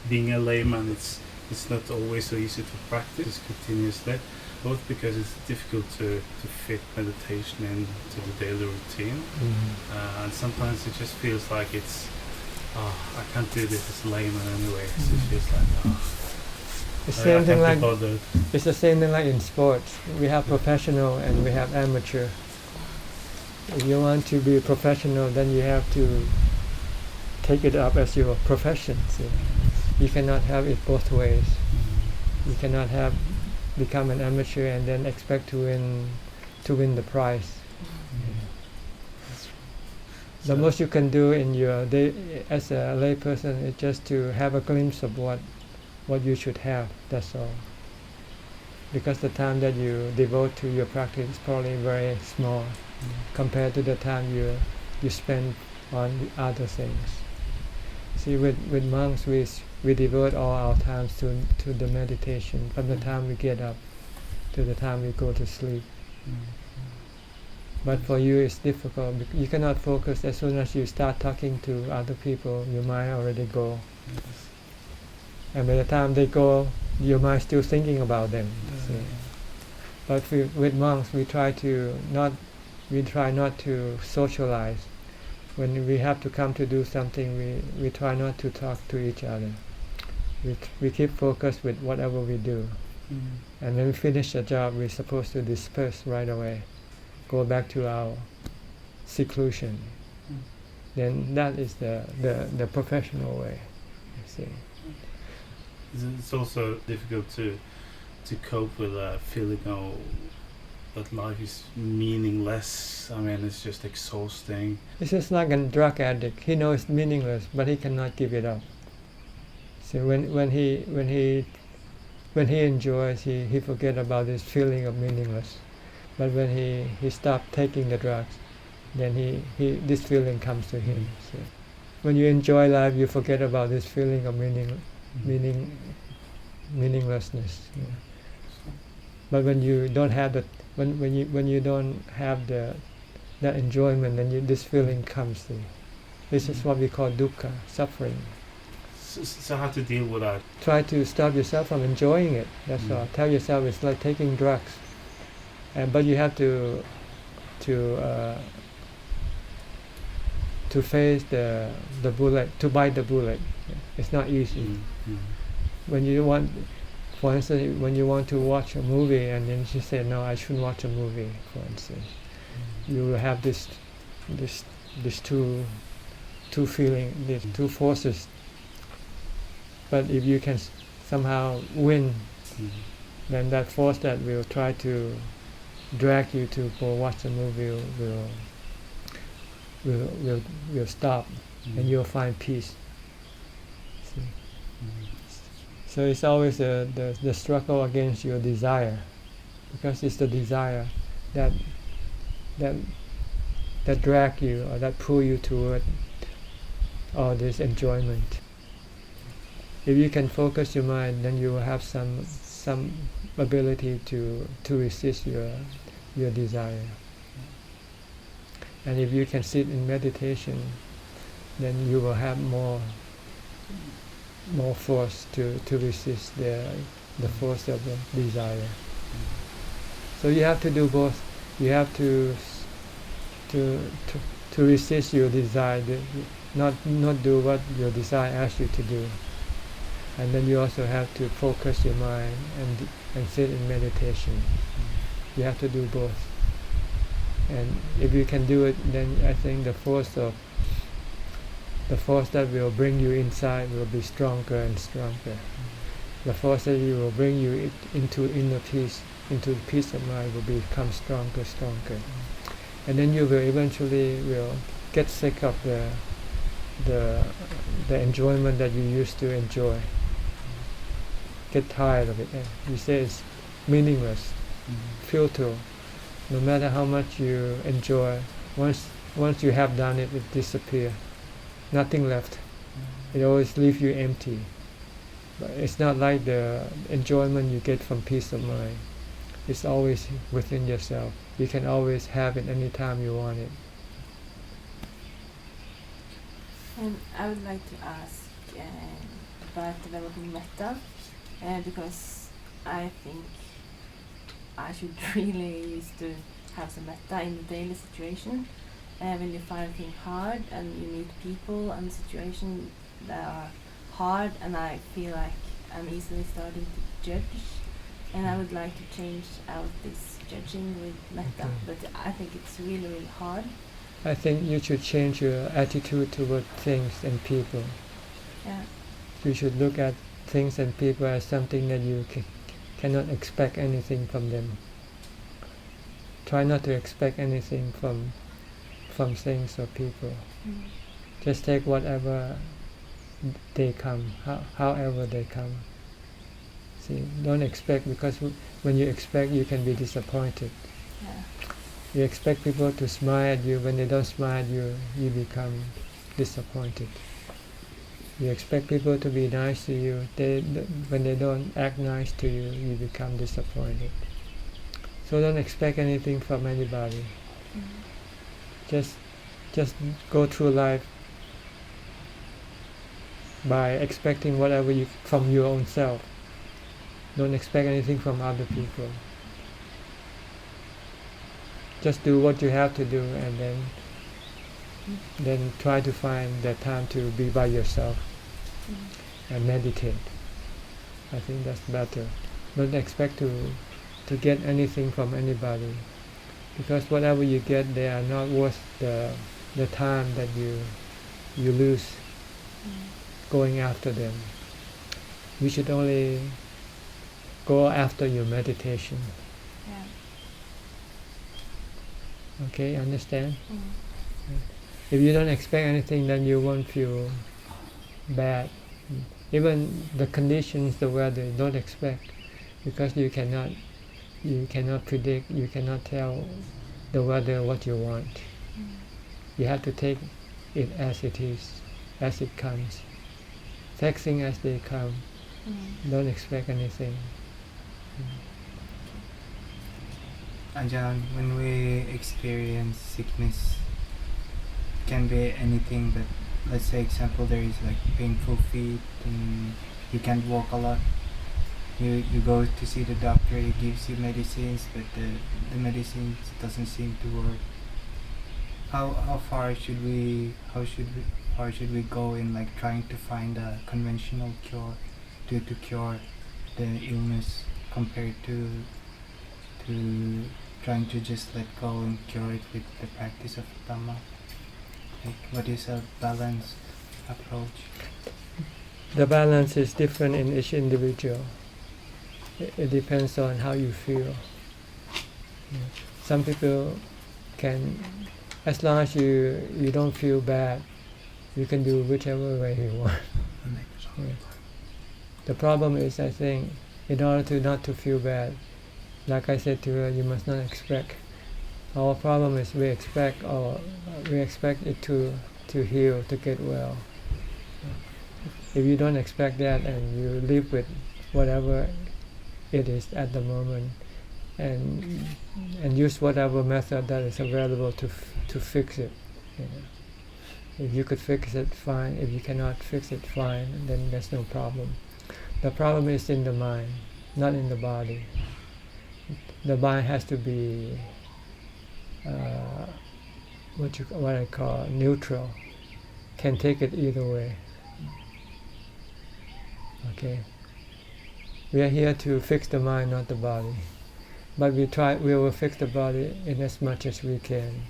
being a layman, it's not always so easy to practice continuously, both because it's difficult to fit meditation into the daily routine, and sometimes it just feels like it's, I can't do this as a layman anyway. So it feels like, it's the same thing like in sports. We have professional and we have amateur. If you want to be a professional, then you have to take it up as your profession. See? You cannot have it both ways. You cannot become an amateur and then expect to win the prize. The most you can do in your day as a lay person is just to have a glimpse of what you should have. That's all. Because the time that you devote to your practice is probably very small compared to the time you spend on other things. See, with monks we devote all our times to the meditation from the time we get up to the time we go to sleep. But for you it's difficult. You cannot focus. As soon as you start talking to other people, your mind already go. And by the time they go, your mind still thinking about them. But with monks, we try not to socialize. When we have to come to do something, we try not to talk to each other. We keep focused with whatever we do. And when we finish the job, we're supposed to disperse right away, go back to our seclusion. Then that is the professional way, you see. It's also difficult to cope with a feeling of that life is meaningless. I mean, it's just exhausting. It's just like a drug addict. He knows it's meaningless, but he cannot give it up. So when he enjoys, he forget about this feeling of meaningless. But when he stopped taking the drugs, then this feeling comes to him. So when you enjoy life, you forget about this feeling of meaninglessness. But when you don't have that, when you don't have that enjoyment, then this feeling comes to you. This is what we call dukkha, suffering. So how to deal with that? Try to stop yourself from enjoying it. That's all. Tell yourself it's like taking drugs, but you have to face the bullet, to bite the bullet. It's not easy. When you want, for instance, when you want to watch a movie and then you say, no, I shouldn't watch a movie, for instance, you will have this two forces. But if you can somehow win, then that force that will try to drag you to go watch a movie will stop, and you'll find peace. See? So it's always the struggle against your desire, because it's the desire that drag you or that pull you toward all this enjoyment. If you can focus your mind, then you will have some ability to resist your desire. And if you can sit in meditation, then you will have more force to resist the force of the desire. So you have to do both. You have to resist your desire, not do what your desire asks you to do. And then you also have to focus your mind and sit in meditation. You have to do both. And if you can do it, then I think the force that will bring you inside will be stronger and stronger. The force that will bring you into inner peace, into the peace of mind, will become stronger. And then you will eventually get sick of the enjoyment that you used to enjoy. Get tired of it. You say it's meaningless, futile. No matter how much you enjoy, once you have done it, it disappears. Nothing left. It always leaves you empty. But it's not like the enjoyment you get from peace of mind. It's always within yourself. You can always have it anytime you want it. And I would like to ask, about developing metta, because I think I should really used to have some metta in the daily situation. When you find things hard and you meet people and situations that are hard, and I feel like I'm easily starting to judge, and I would like to change out this judging with metta, but I think it's really, really hard. I think you should change your attitude toward things and people. Yeah. You should look at things and people as something that you cannot expect anything from them. Try not to expect anything from things or people. Just take whatever they come, however they come. See, don't expect, because when you expect, you can be disappointed. Yeah. You expect people to smile at you. When they don't smile at you, you become disappointed. You expect people to be nice to you. When they don't act nice to you, you become disappointed. So don't expect anything from anybody. Just go through life by expecting whatever you from your own self. Don't expect anything from other people. Just do what you have to do, and then try to find that time to be by yourself and meditate. I think that's better. Don't expect to get anything from anybody, because whatever you get, they are not worth the time that you lose going after them. You should only go after your meditation. Yeah. Okay, understand? If you don't expect anything, then you won't feel bad. Even the conditions, the weather, don't expect, because you cannot predict, you cannot tell the weather what you want. You have to take it as it is, as it comes. Take things as they come. Don't expect anything. Ajahn, when we experience sickness, it can be anything, but let's say example there is like painful feet and you can't walk a lot. You go to see the doctor, he gives you medicines, but the medicines doesn't seem to work. How far should we go in like trying to find a conventional cure to cure the illness, compared to trying to just let go and cure it with the practice of Dhamma? Like, what is a balanced approach? The balance is different in each individual. It depends on how you feel. Some people can, as long as you don't feel bad, you can do whichever way you want. The problem is, I think, in order to not to feel bad, like I said to her, you must not expect. Our problem is we expect it to heal, to get well. If you don't expect that and you live with whatever it is at the moment, and use whatever method that is available to fix it. If you could fix it, fine. If you cannot fix it, fine. Then there's no problem. The problem is in the mind, not in the body. The mind has to be what I call neutral. Can take it either way. Okay. We are here to fix the mind, not the body. But we will fix the body in as much as we can.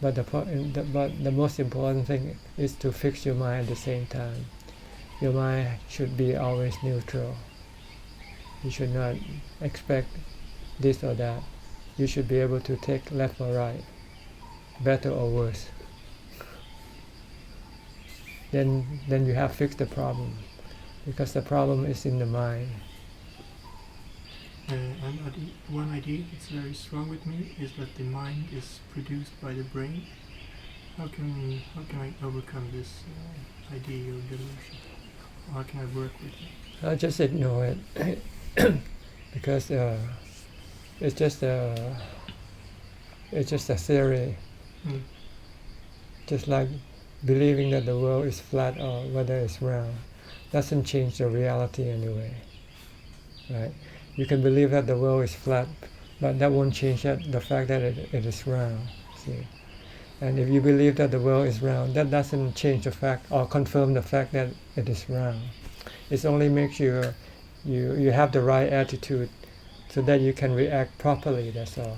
But the most important thing is to fix your mind at the same time. Your mind should be always neutral. You should not expect this or that. You should be able to take left or right, better or worse. Then you have fixed the problem, because the problem is in the mind. One idea that's very strong with me is that the mind is produced by the brain. How can I overcome this idea or delusion? How can I work with it? I'll just ignore it because it's just a theory. Just like believing that the world is flat or whether it's round. doesn't change the reality anyway. Right? You can believe that the world is flat, but that won't change the fact that it is round. See? And if you believe that the world is round, that doesn't change the fact or confirm the fact that it is round. It only makes you have the right attitude so that you can react properly, that's all.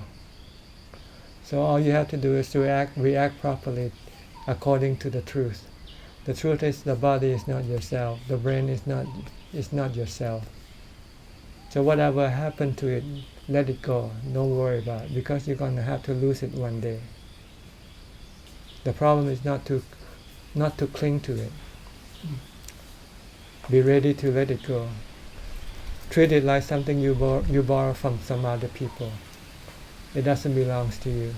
So all you have to do is to react properly according to the truth. The truth is the body is not yourself, the brain is not yourself. So whatever happened to it, let it go, don't worry about it, because you're going to have to lose it one day. The problem is not to cling to it. Be ready to let it go. Treat it like something you borrow from some other people. It doesn't belong to you.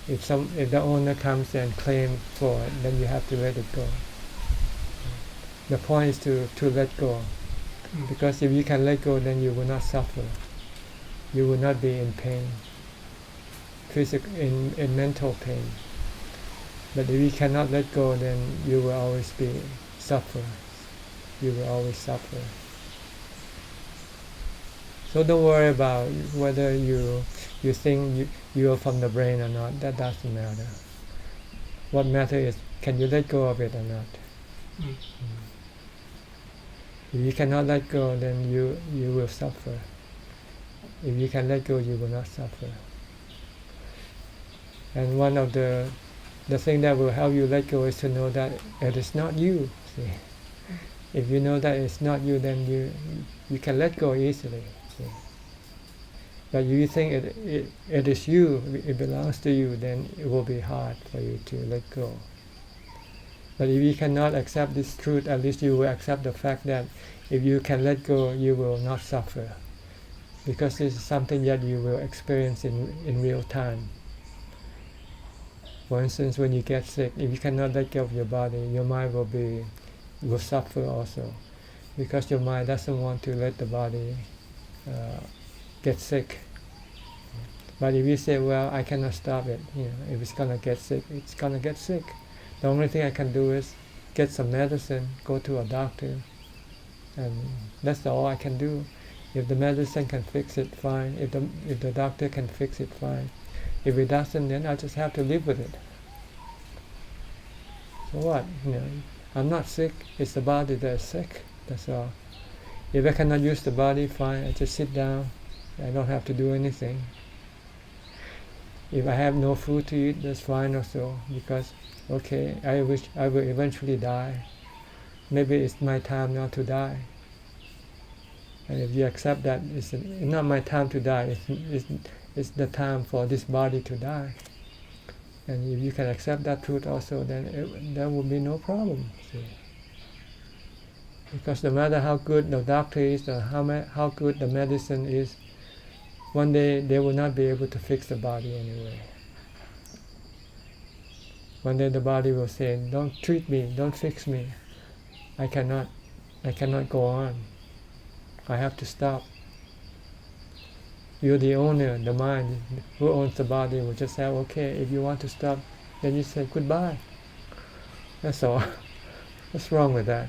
If the owner comes and claims for it, then you have to let it go. The point is to let go. Because if you can let go, then you will not suffer. You will not be in pain, in mental pain. But if you cannot let go, then you will always suffer. You will always suffer. So don't worry about whether you think you are from the brain or not. That doesn't matter. What matters is, can you let go of it or not? If you cannot let go, then you will suffer. If you can let go, you will not suffer. And one of the thing that will help you let go is to know that it is not you. See? If you know that it's not you, then you can let go easily. See? But if you think it is you, it belongs to you, then it will be hard for you to let go. But if you cannot accept this truth, at least you will accept the fact that if you can let go, you will not suffer. Because this is something that you will experience in real time. For instance, when you get sick, if you cannot let go of your body, your mind will suffer also. Because your mind doesn't want to let the body get sick. But if you say, well, I cannot stop it, if it's going to get sick, it's going to get sick. The only thing I can do is get some medicine, go to a doctor, and that's all I can do. If the medicine can fix it, fine. If the doctor can fix it, fine. If it doesn't, then I just have to live with it. So what? I'm not sick. It's the body that is sick. That's all. If I cannot use the body, fine. I just sit down. I don't have to do anything. If I have no food to eat, that's fine also. Because, okay, I will eventually die. Maybe it's my time now to die. And if you accept that it's not my time to die, it's the time for this body to die. And if you can accept that truth also, then there will be no problem. See? Because no matter how good the doctor is or how good the medicine is, one day they will not be able to fix the body anyway. One day the body will say, don't treat me, don't fix me. I cannot go on. I have to stop. You're the owner, the mind, who owns the body will just say, okay, if you want to stop, then you say goodbye. That's all. What's wrong with that?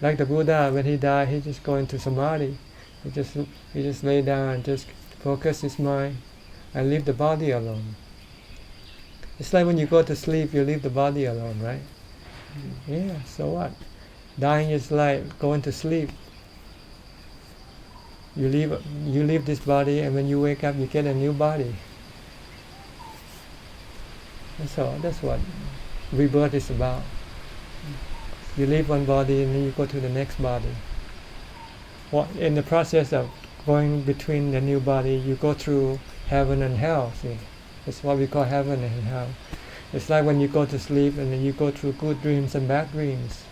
Like the Buddha, when he died, he just go into samadhi. He just lay down and just focus his mind and leave the body alone. It's like when you go to sleep, you leave the body alone, right? Yeah, so what? Dying is like going to sleep. You leave this body, and when you wake up, you get a new body. That's all. That's what rebirth is about. You leave one body, and then you go to the next body. In the process of going between the new body, you go through heaven and hell. See, that's what we call heaven and hell. It's like when you go to sleep, and then you go through good dreams and bad dreams.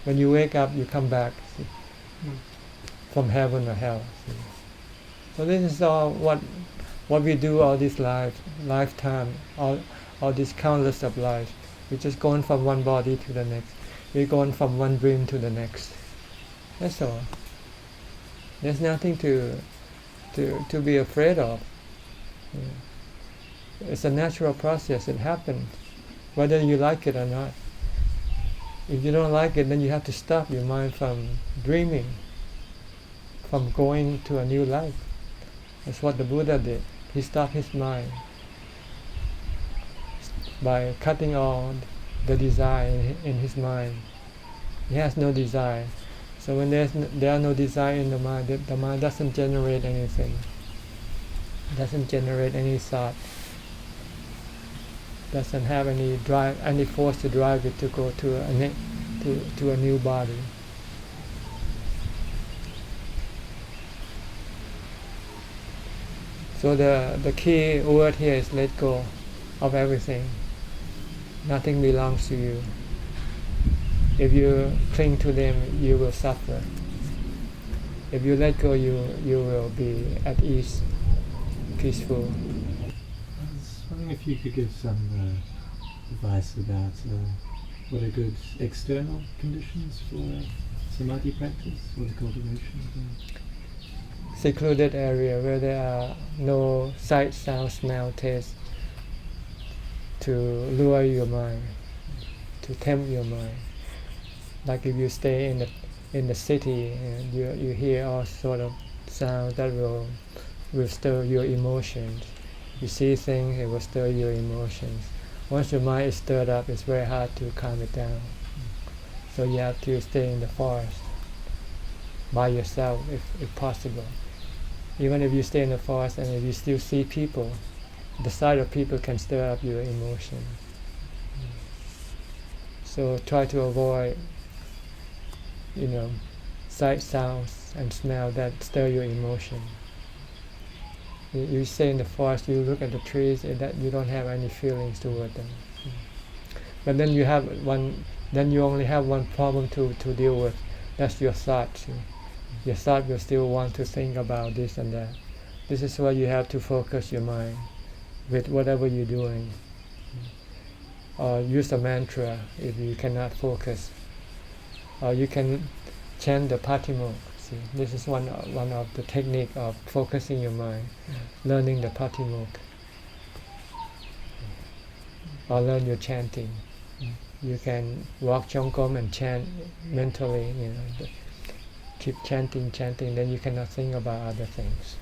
When you wake up, you come back. See? From heaven or hell. See? So this is all what we do all this lifetime, all these countless of lives. We're just going from one body to the next. We're going from one dream to the next. That's all. There's nothing to be afraid of. It's a natural process. It happens, whether you like it or not. If you don't like it, then you have to stop your mind from dreaming, from going to a new life. That's what the Buddha did. He stopped his mind by cutting all the desire in his mind. He has no desire. So when there are no desire in the mind doesn't generate anything, doesn't generate any thought, doesn't have any drive, any force to drive it to go to a new body. So the key word here is let go of everything. Nothing belongs to you. If you cling to them, you will suffer. If you let go, you will be at ease, peaceful. I was wondering if you could give some advice about what are good external conditions for samadhi practice or the cultivation of that. Secluded area where there are no sight, sound, smell, taste to lure your mind, to tempt your mind. Like if you stay in the city and you hear all sort of sounds that will stir your emotions. You see things, it will stir your emotions. Once your mind is stirred up, it's very hard to calm it down. So you have to stay in the forest by yourself if possible. Even if you stay in the forest and if you still see people, the sight of people can stir up your emotion. So try to avoid, sight, sounds and smell that stir your emotion. You stay in the forest, you look at the trees, that you don't have any feelings toward them. But then you only have one problem to deal with. That's your thought. Your thought will still want to think about this and that. This is why you have to focus your mind with whatever you're doing. Or use a mantra if you cannot focus. Or you can chant the Patimokkha. See, this is one of the technique of focusing your mind, learning the Patimokkha. Or learn your chanting. You can walk Chongkom and chant mentally, keep chanting, then you cannot think about other things.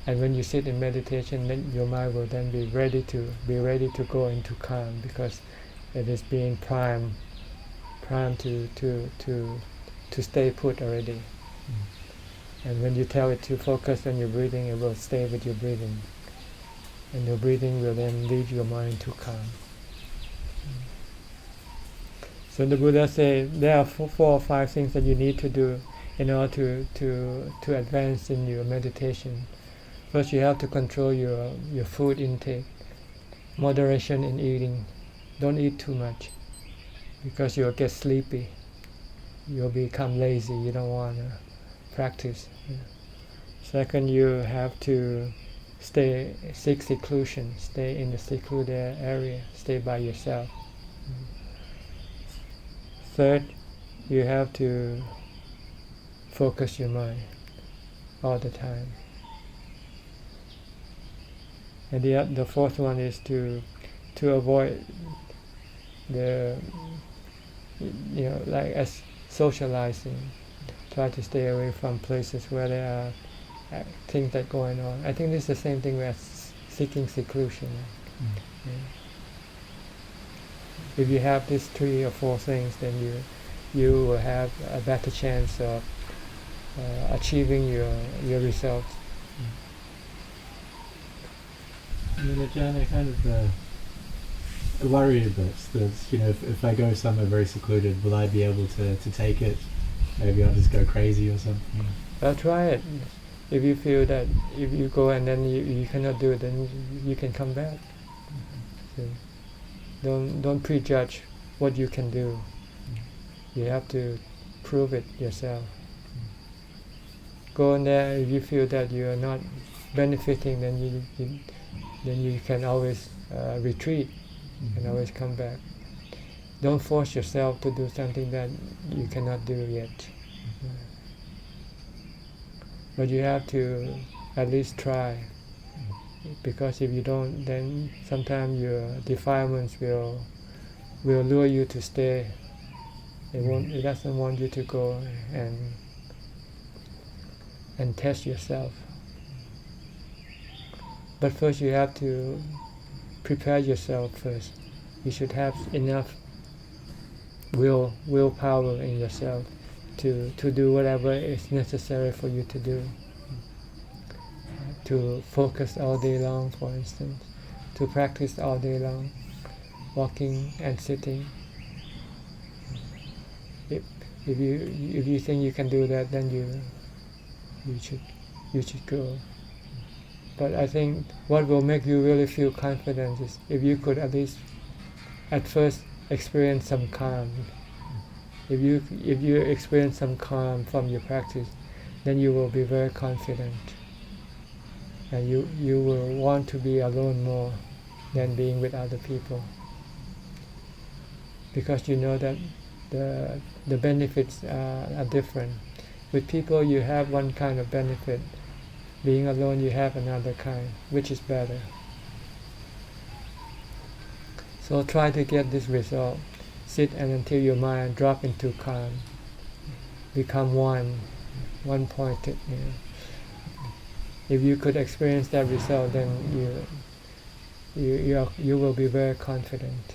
And when you sit in meditation, then your mind will then be ready to go into calm, because it is being primed to stay put already. And when you tell it to focus on your breathing, it will stay with your breathing. And your breathing will then lead your mind to calm. So the Buddha said there are 4 or 5 things that you need to do in order to advance in your meditation. First, you have to control your food intake, moderation in eating. Don't eat too much, because you'll get sleepy. You'll become lazy. You don't want to practice. Second, you have to seek seclusion. Stay in the secluded area. Stay by yourself. Third, you have to focus your mind all the time. And the fourth one is to avoid as socializing. Try to stay away from places where there are things that going on. I think this is the same thing as seeking seclusion. If you have these 3 or 4 things, then you will have a better chance of achieving your results. And then Ajahn, I kind of worry a bit that, if I go somewhere very secluded, will I be able to take it? Maybe I'll just go crazy or something. Well, try it. If you feel that if you go and then you cannot do it, then you can come back. So don't prejudge what you can do. You have to prove it yourself. Go in there. If you feel that you are not benefiting, then you can always retreat. You can always come back. Don't force yourself to do something that you cannot do yet. But you have to at least try. Because if you don't, then sometimes your defilements will lure you to stay It doesn't want you to go and test yourself. But first you have to prepare yourself first. You should have enough willpower in yourself to do whatever is necessary for you to do. To focus all day long, for instance. To practice all day long, walking and sitting. If you think you can do that, then you should go. But I think what will make you really feel confident is if you could at least at first experience some calm. If you experience some calm from your practice, then you will be very confident. And you will want to be alone more than being with other people. Because you know that the benefits are different. With people you have one kind of benefit. Being alone you have another kind, which is better. So try to get this result. Sit and until your mind drop into calm. Become one-pointed. If you could experience that result, then you will be very confident.